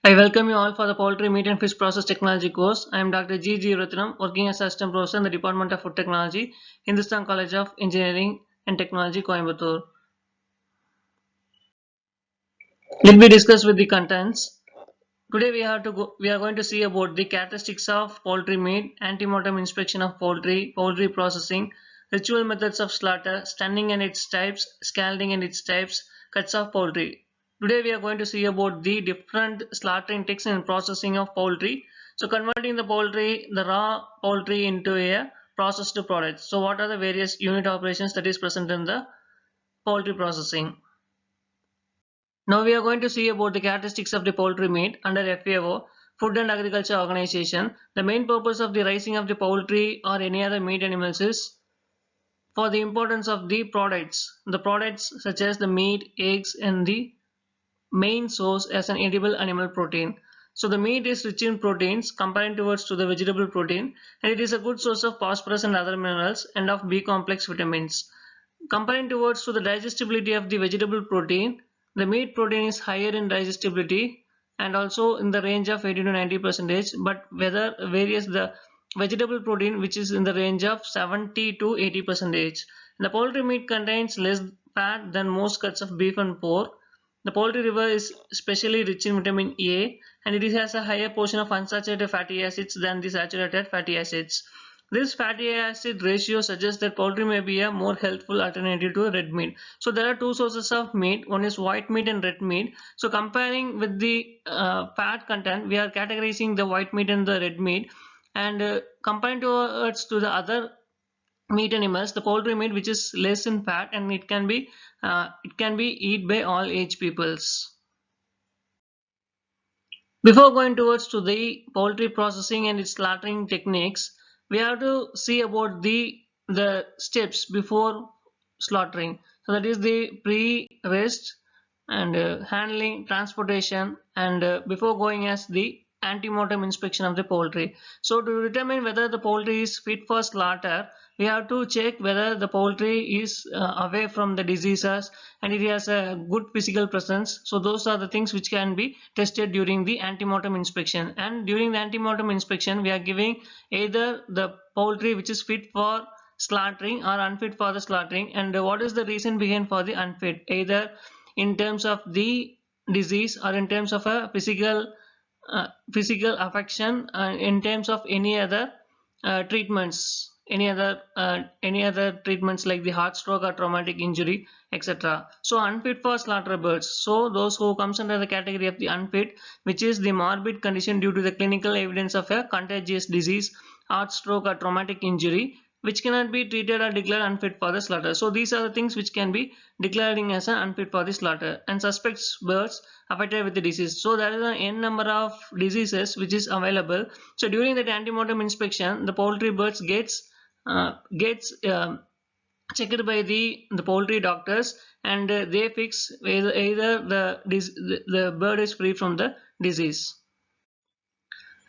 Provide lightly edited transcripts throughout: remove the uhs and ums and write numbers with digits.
I welcome you all for the Poultry, Meat and Fish Process Technology course. I am Dr. G. Ratnam, working as Assistant Professor in the Department of Food Technology, Hindustan College of Engineering and Technology, Coimbatore. Let me discuss with the contents. Today we are going to see about the characteristics of poultry meat, antemortem inspection of poultry, poultry processing, ritual methods of slaughter, stunning and its types, scalding and its types, cuts of poultry. Today we are going to see about the different slaughtering techniques and processing of poultry. So converting the raw poultry into a processed product. So what are the various unit operations that is present in the poultry processing? Now we are going to see about the characteristics of the poultry meat under FAO, Food and Agriculture Organization. The main purpose of the raising of the poultry or any other meat animals is for the importance of the products. The products such as the meat, eggs and the main source as an edible animal protein. So the meat is rich in proteins compared towards to the vegetable protein, and it is a good source of phosphorus and other minerals and of B complex vitamins. Comparing towards to the digestibility of the vegetable protein, the meat protein is higher in digestibility and also in the range of 80 to 90%, but whether varies the vegetable protein which is in the range of 70 to 80%. The poultry meat contains less fat than most cuts of beef and pork. The poultry liver is especially rich in vitamin A, and it has a higher portion of unsaturated fatty acids than the saturated fatty acids. This fatty acid ratio suggests that poultry may be a more healthful alternative to red meat. So there are two sources of meat. One is white meat and red meat. So comparing with the fat content, we are categorizing the white meat and the red meat, and comparing to the other meat animals, the poultry meat which is less in fat and it can be eaten by all age peoples. Before going towards to the poultry processing and its slaughtering techniques, we have to see about the steps before slaughtering. So that is the pre-rest and handling, transportation, and before going as the antemortem inspection of the poultry. So to determine whether the poultry is fit for slaughter, we have to check whether the poultry is away from the diseases and it has a good physical presence. So those are the things which can be tested during the antemortem inspection. And during the antemortem inspection, we are giving either the poultry which is fit for slaughtering or unfit for the slaughtering. And what is the reason behind for the unfit? Either in terms of the disease or in terms of a physical affection, in terms of any other treatments, any other treatments like the heart stroke or traumatic injury, etc. So unfit for slaughter birds. So those who comes under the category of the unfit, which is the morbid condition due to the clinical evidence of a contagious disease, heart stroke or traumatic injury, which cannot be treated or declared unfit for the slaughter. So these are the things which can be declaring as an unfit for the slaughter. And suspects birds affected with the disease. So there is an n number of diseases which is available. So during that antemortem inspection, the poultry birds gets checked by the poultry doctors, and they fix either the bird is free from the disease.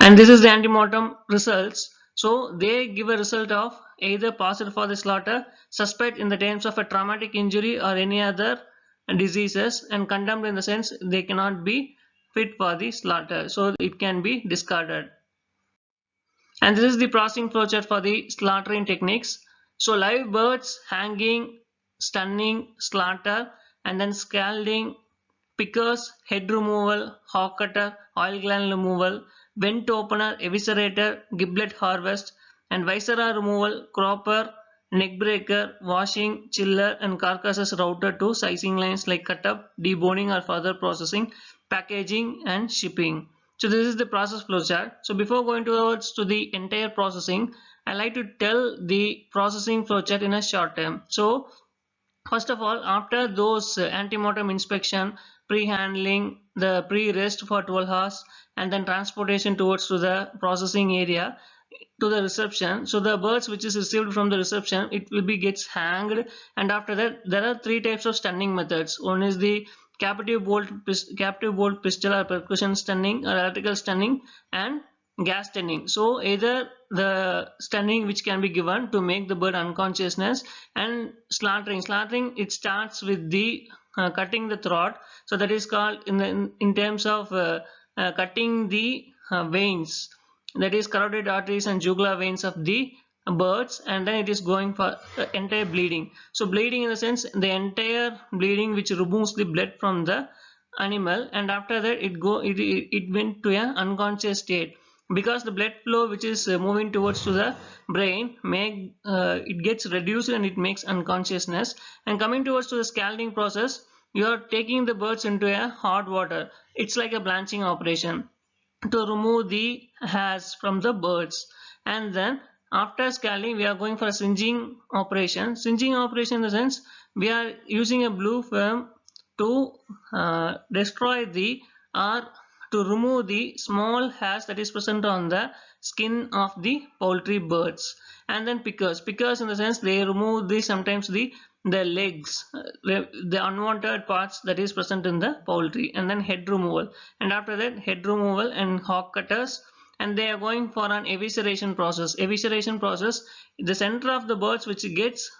And this is the antemortem results. So they give a result of either positive for the slaughter, suspect in the terms of a traumatic injury or any other diseases, and condemned in the sense they cannot be fit for the slaughter, so it can be discarded. And this is the processing flowchart for the slaughtering techniques. So live birds, hanging, stunning, slaughter, and then scalding, pickers, head removal, hawk cutter, oil gland removal, vent opener, eviscerator, giblet harvest, and viscera removal, cropper, neck breaker, washing, chiller, and carcasses routed to sizing lines like cut up, deboning, or further processing, packaging, and shipping. So this is the process flowchart. So before going towards to the entire processing, I like to tell the processing flowchart in a short term. So first of all, after those antemortem inspection, pre-handling, the pre-rest for 12 hours, and then transportation towards to the processing area to the reception. So the birds which is received from the reception, it will be gets hanged, and after that there are three types of stunning methods. One is the captive bolt pistol or percussion stunning or electrical stunning, and gas stunning. So either the stunning which can be given to make the bird unconsciousness, and slaughtering it starts with the cutting the throat. So that is called in terms of cutting the veins, that is carotid arteries and jugular veins of the birds, and then it is going for entire bleeding. So bleeding in the sense the entire bleeding which removes the blood from the animal, and after that it went to an unconscious state, because the blood flow which is moving towards to the brain it gets reduced and it makes unconsciousness. And coming towards to the scalding process, you are taking the birds into a hot water. It's like a blanching operation to remove the hairs from the birds. And then after scalding we are going for a singeing operation. Singeing operation in the sense we are using a blue film to destroy the or to remove the small hairs that is present on the skin of the poultry birds. And then pickers in the sense they remove the sometimes the legs, the unwanted parts that is present in the poultry. And then head removal, and after that head removal and hog cutters, and they are going for an evisceration process. Evisceration process, the center of the birds which gets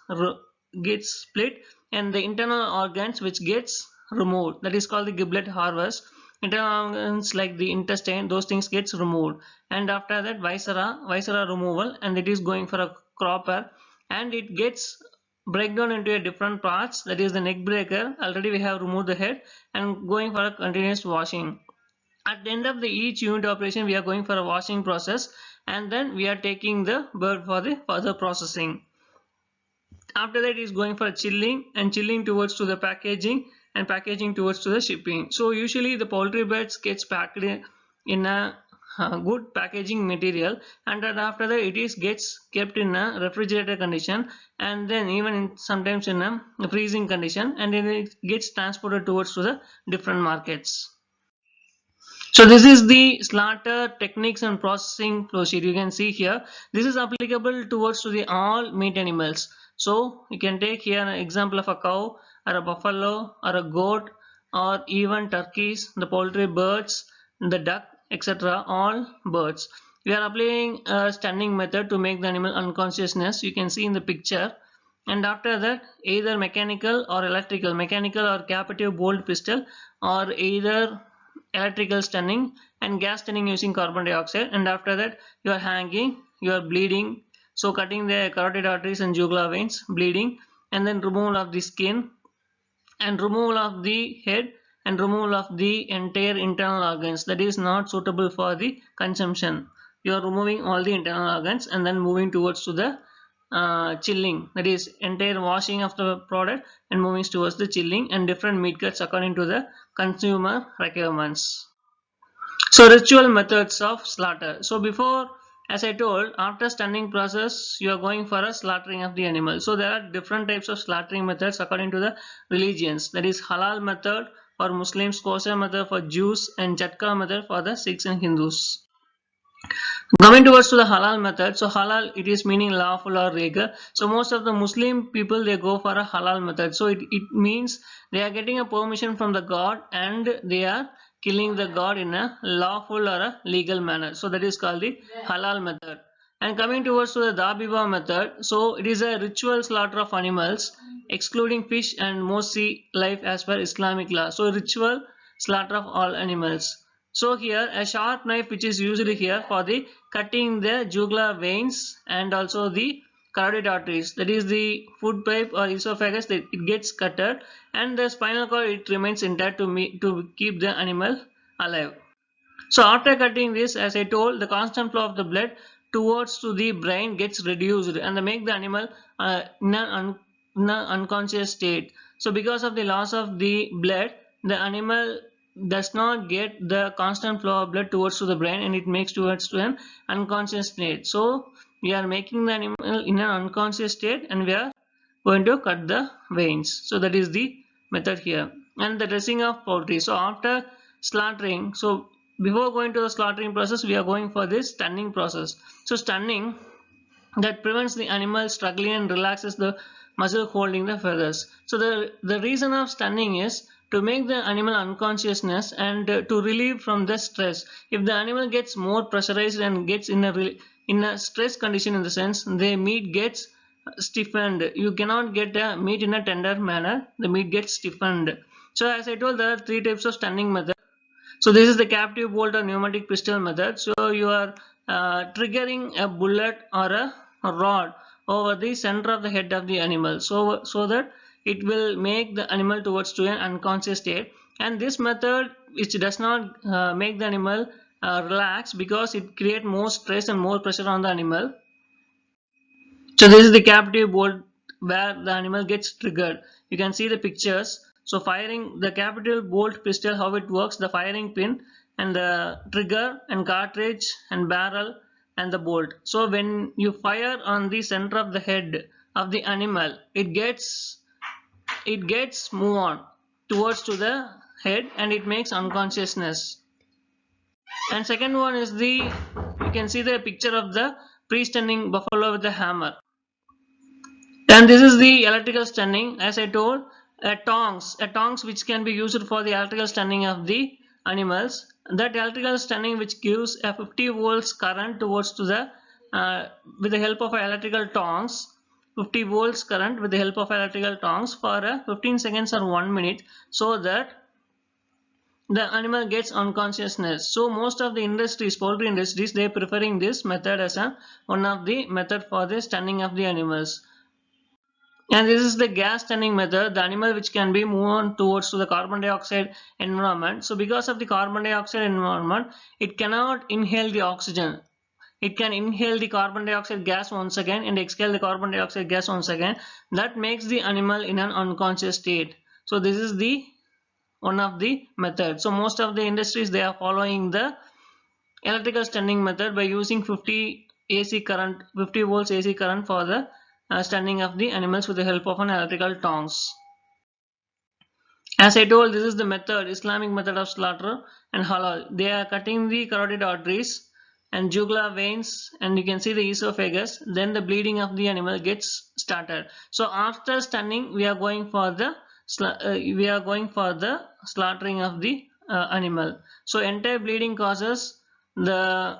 split, and the internal organs which gets removed, that is called the giblet harvest. Internal organs like the intestine, those things gets removed. And after that viscera removal, and it is going for a cropper, and it gets break down into a different parts, that is the neck breaker. Already we have removed the head and going for a continuous washing. At the end of the each unit operation we are going for a washing process, and then we are taking the bird for the further processing. After that is going for chilling, and chilling towards to the packaging, and packaging towards to the shipping. So usually the poultry birds gets packed in a good packaging material, and then after that it is gets kept in a refrigerator condition, and then even sometimes in a freezing condition, and then it gets transported towards to the different markets. So this is the slaughter techniques and processing flow sheet. You can see here this is applicable towards to the all meat animals. So you can take here an example of a cow or a buffalo or a goat or even turkeys, the poultry birds, the duck, etc. all birds. We are applying a stunning method to make the animal unconsciousness. You can see in the picture. And after that either mechanical or electrical, mechanical or captive bolt pistol, or either electrical stunning and gas stunning using carbon dioxide. And after that you are hanging, you are bleeding, so cutting the carotid arteries and jugular veins, bleeding, and then removal of the skin, and removal of the head, and removal of the entire internal organs that is not suitable for the consumption. You are removing all the internal organs, and then moving towards to the chilling, that is entire washing of the product and moving towards the chilling and different meat cuts according to the consumer requirements. So ritual methods of slaughter. So before, as I told, after stunning process you are going for a slaughtering of the animal. So there are different types of slaughtering methods according to the religions, that is halal method for Muslims, kosher method for Jews, and jatka method for the Sikhs and Hindus. Coming towards to the halal method, so halal it is meaning lawful or legal. So most of the Muslim people they go for a halal method. So it means they are getting a permission from the God, and they are killing the God in a lawful or a legal manner. So that is called the halal method. And coming towards to the Dabiba method, so it is a ritual slaughter of animals excluding fish and most sea life as per Islamic law. So ritual slaughter of all animals. So here a sharp knife which is usually here for the cutting the jugular veins and also the carotid arteries, that is the food pipe or esophagus, that it gets cutted, and the spinal cord it remains intact to keep the animal alive. So after cutting this, as I told, the constant flow of the blood towards to the brain gets reduced, and they make the animal in an unconscious state. So because of the loss of the blood, the animal does not get the constant flow of blood towards to the brain, and it makes towards to an unconscious state. So we are making the animal in an unconscious state, and we are going to cut the veins. So that is the method here. And the dressing of poultry. So after slaughtering, so before going to the slaughtering process we are going for this stunning process. So stunning, that prevents the animal struggling and relaxes the muscle holding the feathers. So the reason of stunning is to make the animal unconsciousness and to relieve from the stress. If the animal gets more pressurized and gets in a stress condition, in the sense the meat gets stiffened, you cannot get the meat in a tender manner, the meat gets stiffened. So as I told, there are three types of stunning method. So this is the captive bolt or pneumatic pistol method. So you are triggering a bullet or a rod over the center of the head of the animal, so that it will make the animal towards to an unconscious state. And this method, which does not make the animal relax, because it creates more stress and more pressure on the animal. So this is the captive bolt where the animal gets triggered. You can see the pictures. So firing the captive bolt pistol, how it works: the firing pin and the trigger and cartridge and barrel and the bolt. So when you fire on the center of the head of the animal, it gets move on towards to the head and it makes unconsciousness. And second one is you can see the picture of the pre-stunning buffalo with the hammer. And this is the electrical stunning, as I told, tongs which can be used for the electrical stunning of the animals. That electrical stunning which gives a 50 volts current towards to the with the help of electrical tongs, 50 volts current with the help of electrical tongs for 15 seconds or 1 minute, so that the animal gets unconsciousness. So most of the industries, poultry industries, they are preferring this method as one of the method for the stunning of the animals. And this is the gas stunning method, the animal which can be moved on towards to the carbon dioxide environment. So because of the carbon dioxide environment, it cannot inhale the oxygen. It can inhale the carbon dioxide gas once again and exhale the carbon dioxide gas once again. That makes the animal in an unconscious state. So this is the one of the methods. So most of the industries, they are following the electrical stunning method by using 50 volts AC current for the stunning of the animals with the help of an electrical tongs. As I told, this is the method, Islamic method of slaughter and halal. They are cutting the carotid arteries and jugular veins, and you can see the esophagus. Then the bleeding of the animal gets started. So after stunning, we are going for the slaughtering of the animal. So entire bleeding causes the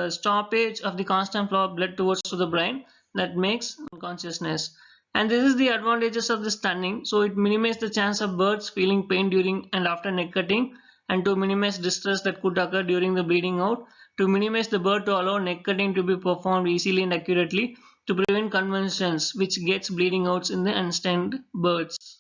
stoppage of the constant flow of blood towards to the brain, that makes unconsciousness. And this is the advantages of the stunning. So it minimizes the chance of birds feeling pain during and after neck cutting, and to minimize distress that could occur during the bleeding out, to minimize the bird to allow neck cutting to be performed easily and accurately, to prevent convulsions which gets bleeding outs in the unstunned birds.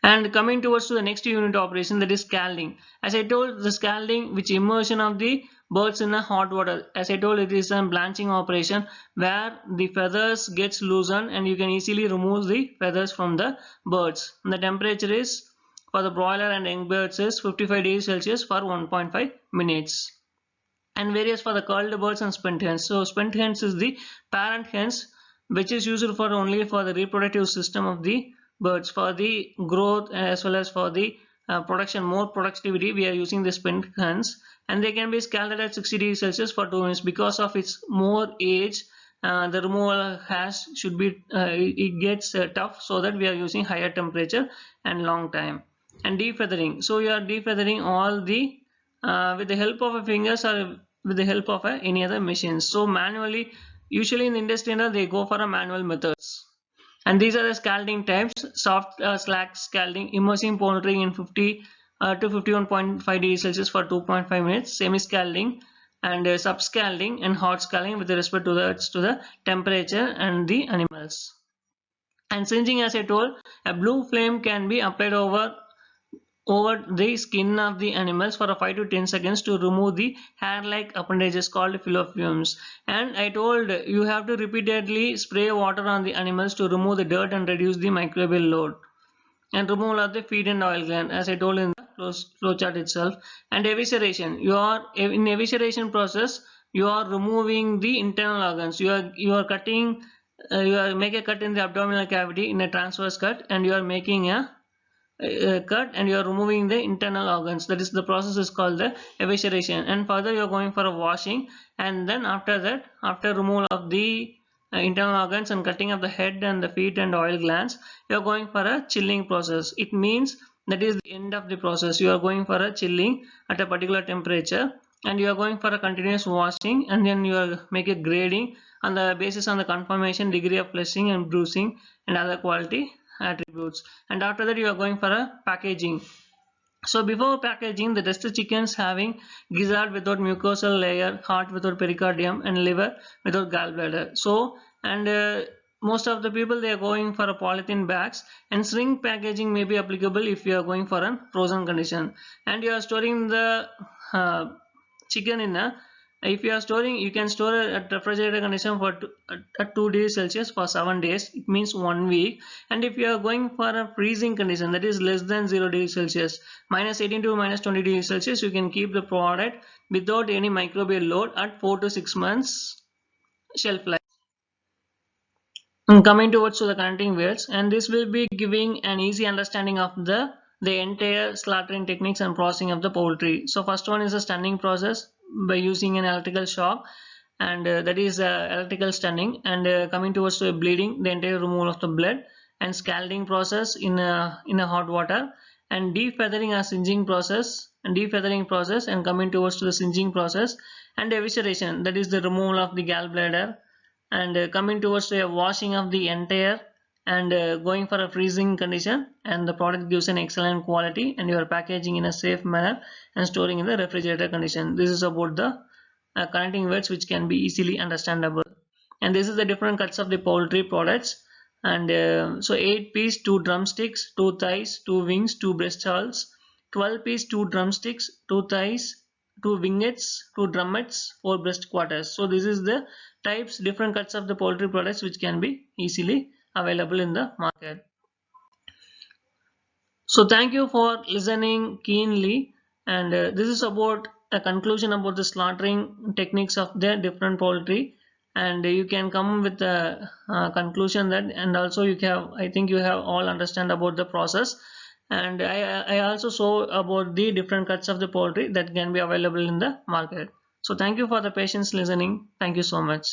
And coming towards to the next unit operation, that is scalding. As I told, the scalding, which immersion of the birds in a hot water. As I told, it is a blanching operation where the feathers gets loosened and you can easily remove the feathers from the birds. And the temperature is for the broiler and young birds is 55 degrees Celsius for 1.5 minutes. And various for the curled birds and spent hens. So spent hens is the parent hens, which is used for only for the reproductive system of the birds, for the growth as well as for the production, more productivity. We are using the spent hens, and they can be scalded at 60 degrees Celsius for 2 minutes. Because of its more age, the removal should be it gets tough, so that we are using higher temperature and long time. And defeathering. So you are defeathering all the with the help of a fingers or with the help of any other machines. So manually, usually in the industry, they go for a manual methods. And these are the scalding types: soft slack scalding, immersing poultry in 50 to 51.5 degrees Celsius for 2.5 minutes, semi scalding, and sub scalding and hot scalding with respect to the temperature and the animals. And singeing, as I told, a blue flame can be applied over the skin of the animals for 5 to 10 seconds to remove the hair-like appendages called philofumes. And I told, you have to repeatedly spray water on the animals to remove the dirt and reduce the microbial load. And removal of the feed and oil gland, as I told in the flow chart itself. And evisceration, in evisceration process, you are removing the internal organs. You are cutting, you are make a cut in the abdominal cavity in a transverse cut, and you are making a cut and you are removing the internal organs. That is, the process is called the evisceration. And further, you are going for a washing, and then after that, after removal of the internal organs and cutting of the head and the feet and oil glands, you are going for a chilling process. It means that is the end of the process. You are going for a chilling at a particular temperature, and you are going for a continuous washing, and then you are make a grading on the basis on the conformation, degree of fleshing and bruising and other quality attributes. And after that, you are going for a packaging. So before packaging, the test chickens having gizzard without mucosal layer, heart without pericardium, and liver without gallbladder. So, and most of the people, they are going for a polythene bags, and shrink packaging may be applicable if you are going for a frozen condition, and you are storing the uh, chicken in a, if you are storing, you can store it at refrigerator condition for at 2 degrees Celsius for 7 days. It means 1 week. And if you are going for a freezing condition, that is less than 0 degrees Celsius, minus 18 to minus 20 degrees Celsius, you can keep the product without any microbial load at 4 to 6 months shelf life. Coming towards to the connecting words, and this will be giving an easy understanding of the entire slaughtering techniques and processing of the poultry. So first one is the stunning process by using an electrical shock, and that is electrical stunning. And coming towards to bleeding, the entire removal of the blood, and scalding process in a hot water, and defeathering or singeing process, and coming towards to the singeing process, and evisceration, that is the removal of the gallbladder, and coming towards a washing of the entire, and going for a freezing condition, and the product gives an excellent quality, and you are packaging in a safe manner and storing in the refrigerator condition. This is about the connecting words which can be easily understandable. And this is the different cuts of the poultry products. And so 8 piece 2 drumsticks, 2 thighs, 2 wings, 2 breast halls, 12 piece 2 drumsticks, 2 thighs, 2 winglets, 2 drumettes, 4 breast quarters. So this is the types, different cuts of the poultry products which can be easily available in the market. So thank you for listening keenly, and this is about a conclusion about the slaughtering techniques of the different poultry, and you can come with a conclusion that, and also you have, I think you have all understand about the process, and I also saw about the different cuts of the poultry that can be available in the market. So thank you for the patience listening. Thank you so much.